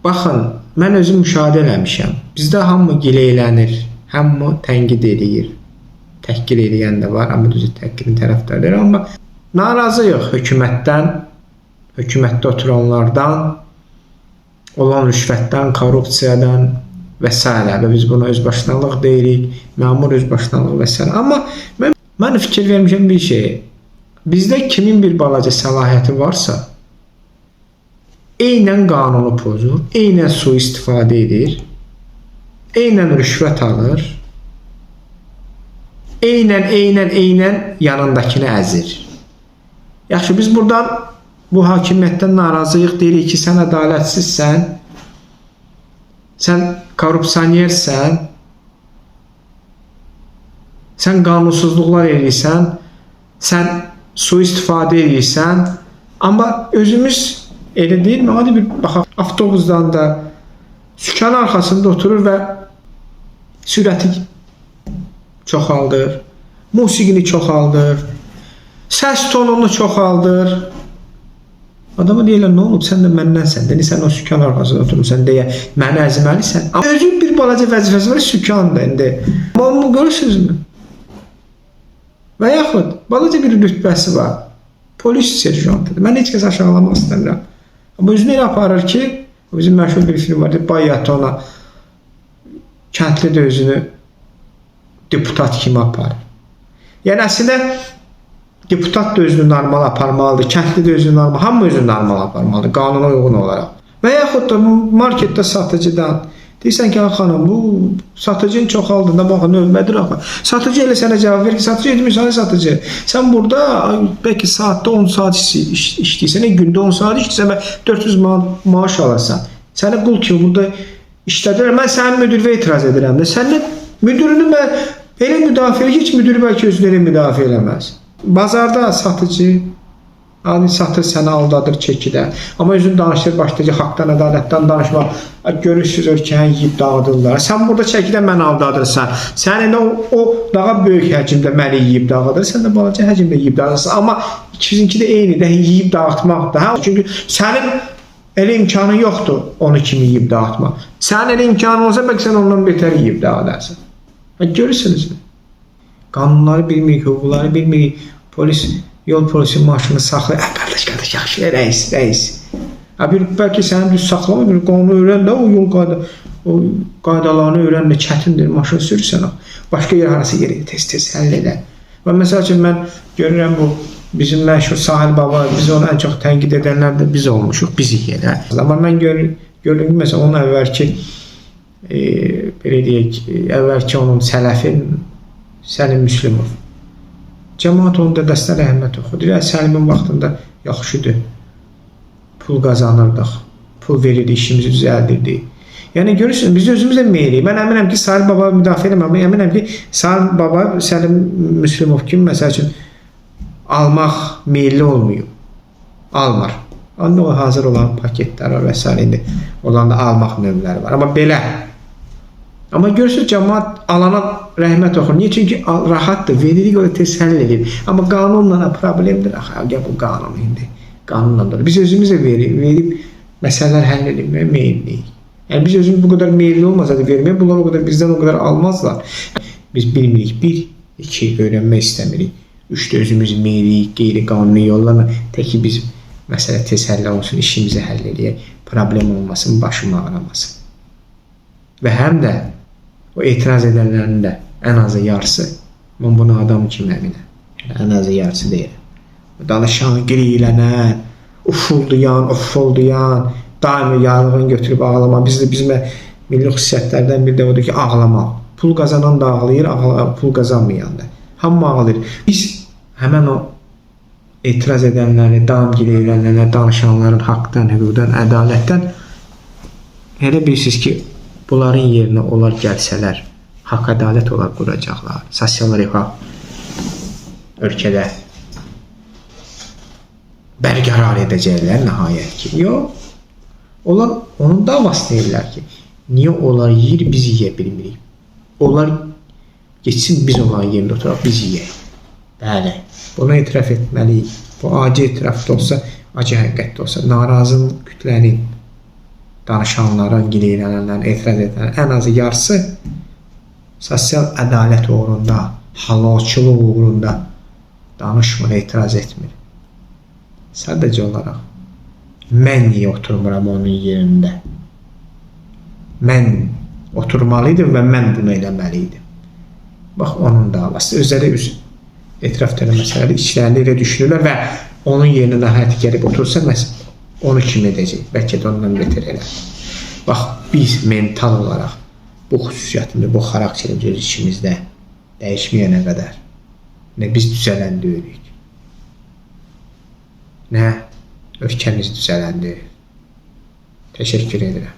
Baxın, mən özüm müşahidə eləmişəm. Bizdə hamı gileylənir, hamı tənqid edir. Təhqir edən də var, amma düzü təhqirin tərəfdarları. Amma narazıyıq hökumətdən, hökumətdə oturanlardan, olan rüşvətdən, korrupsiyadan və s. Və biz buna özbaşınalıq deyirik, məmur özbaşınalıq və s. Amma mən fikir vermişəm bir şey. Bizdə kimin bir balaca səlahiyyəti varsa, eynən qanunu pozur, eynən sui-istifadə edir, eynən rüşvət alır, eynən yanındakini əzir. Yaxşı, biz buradan bu hakimiyyətdən narazıyıq, deyirik ki, sən ədalətsizsən, sən korrupsiyonersən, sən qanunsuzluqlar edirsən, sən sui-istifadə edirsən, amma özümüz elə deyil mi? Hadi bir baxaq, avtobusdan da sükan arxasında oturur və sürəti çoxaldır, musiqini çoxaldır, səs tonunu çoxaldır. Adama deyirlər, nə olub, sən də məndənsən, sən o sükan arxasında oturursan deyə məni əzməlisən. Amma özün bir balaca vəzifəsi var, sükandır indi. Amma onu görürsünüzmü? Və yaxud, balaca bir rütbəsi var, polis serjantıdır. Mən heç kəs aşağılamaq istəmirəm. Amma özünü elə aparır ki, bizim məşhur bir film var, Bayat ona kəndli də özünü deputat kimi aparır. Yəni əslində deputat da özünü normal aparmalıdır, kəndli də özünü normal, hamı özünü normal aparmalıdır, qanuna uyğun olaraq. Və yaxud da marketdə satıcıdan deyirsən ki, xanım, bu satıcının çoxaldığında baxın, növbədir axı. Satıcı elə sənə cavab verir ki, satıcı etmirsən, satıcı. Sən burada bəlkə saatda 10 saat işləyirsən, gündə 10 saat işləyirsən və 400 maaş alarsan. Səni qul kimi burada işlədirəm. Mən sənin müdürünə etiraz edirəm. Sənin müdürünü mən elə müdafiə edir ki, müdürü bəlkə özünü müdafiə eləməz. Bazarda satıcı satır, səni aldadır çəkidə. Amma özün danışır, başlayacaq haqdan, ədalətdən danışmaq. Görürsünüz, ölkəni yiyib dağıdırlar. Sən burada çəkidə məni aldadırsan. Sən elə o daha böyük həcmdə məni yiyib dağıdır. Sən də balaca həcmdə yiyib dağıdırsan. Amma ikisinki də eynidir, yiyib dağıtmaqdır. Çünki sənin elə imkanın yoxdur onu kimi yiyib dağıtmaq. Sənin elə imkanın olsa, bəlkə sən ondan betər yiyib dağıdarsın. Görürsünüzmü? Qanunları bilmirik, hüquqları bilmirik. Yol polisi maşını saxlayır. Qardaş, yaxşı, rəis. Bəlkə səni düz saxlamır, qanunu öyrən də, o yol qaydalarını öyrən də çətindir, maşın sürürsən. Başqa yer harası yeri tez-tez həll edə. Və məsəl üçün, mən görürəm bu bizim məşhur Sahil Baba, biz onu ən çox tənqid edənlər də biz olmuşuq, bizik elə. Amma mən görürüm ki, məsələn, onun əvvəlki, belə deyək, əvvəlki onun sələfi Səlim Müslümov. Cəmaat onun dədəsinə rəhmət oxudur. Səlimin vaxtında yaxşıdır. Pul qazanırdıq. Pul verirdik, işimizi düzəldirdik. Yəni görürsünüz, biz özümüzlə meylik. Mən əminəm ki, Sahil Baba müdafiə eləməm. Əminəm ki, Sahil Baba Səlim Müslümov kimi, məsəl üçün, almaq meyilli olmuyor. Almır. Onda o hazır olan paketlər var və s. indi. Ondan da almaq növləri var. Amma belə. Amma görürsünüz, cəmaat alana rəhmət oxur. Niyə? Çünki rahatdır, veririk, o da tez həll edir. Amma qanunla problemdir. Gəl bu qanun indi. Qanunla da. Biz özümüzə verib məsələlər həll edilməyə meyilliyik. Yəni biz özümüz bu qədər meyilli olmasa da verməyə, bunlar o qədər bizdən o qədər almazlar. Biz bilmirik, 1, 2 öyrənmək istəmirik. 3 özümüz meyilliyik, qeyri-qanuni yollarla. Tək ki biz məsələ tez həll olsun, işimizi həll edək, problem olmasın, başım ağrımasın. Və həm də o etiraz edənlərin də ən azı yarısı, mən bunu adam kimi əminəm, ən azı yarısı deyirəm. Danışan, qeylənən, ufuldayan, daimi yağlığını götürüb ağlama. Bizim milli xüsusiyyətlərdən biri də odur ki, ağlamaq. Pul qazanan da ağlayır, pul qazanmayan da. Hamı ağlayır. Biz həmən o etiraz edənləri, daim qeylənənləri, danışanların haqdan, hüquqdan, ədalətdən elə bilirsiniz ki, bunların yerinə onlar gəlsələr, haqq ədalət olaraq quracaqlar. Sosial refah ölkədə bərqərar edəcəklər nəhayət ki. Yox, onlar onun davası deyirlər ki, niyə onlar yiyir, biz yiyə bilmirik. Onlar geçsin, biz onların yerində oturaq, biz yiyək. Bəli, buna etiraf etməliyik. Bu acı etiraf da olsa, acı həqiqət də olsa, narazı kütlənin danışanların, gileylənənlərin, etiraz edənlərin ən azı yarısı sosial ədalət uğrunda, halalçılıq uğrunda danışmır, etiraz etmir. Sadəcə olaraq mən niyə oturmuram onun yerində? Mən oturmalıydım və mən bunu eləməliydim. Bax, onun davası. Özləri etiraf edən məsələləri içlərində elə düşünürlər və onun yerinə nəhayət gəlib otursa, onu kim edəcək? Bəlkə də ondan beter elə. Bax, biz mental olaraq bu xüsusiyyətimizi, bu xarakterimizi öz içimizdə dəyişməyənə qədər nə biz düzələn deyirik, nə ölkəmiz düzələn deyil. Təşəkkür edirəm.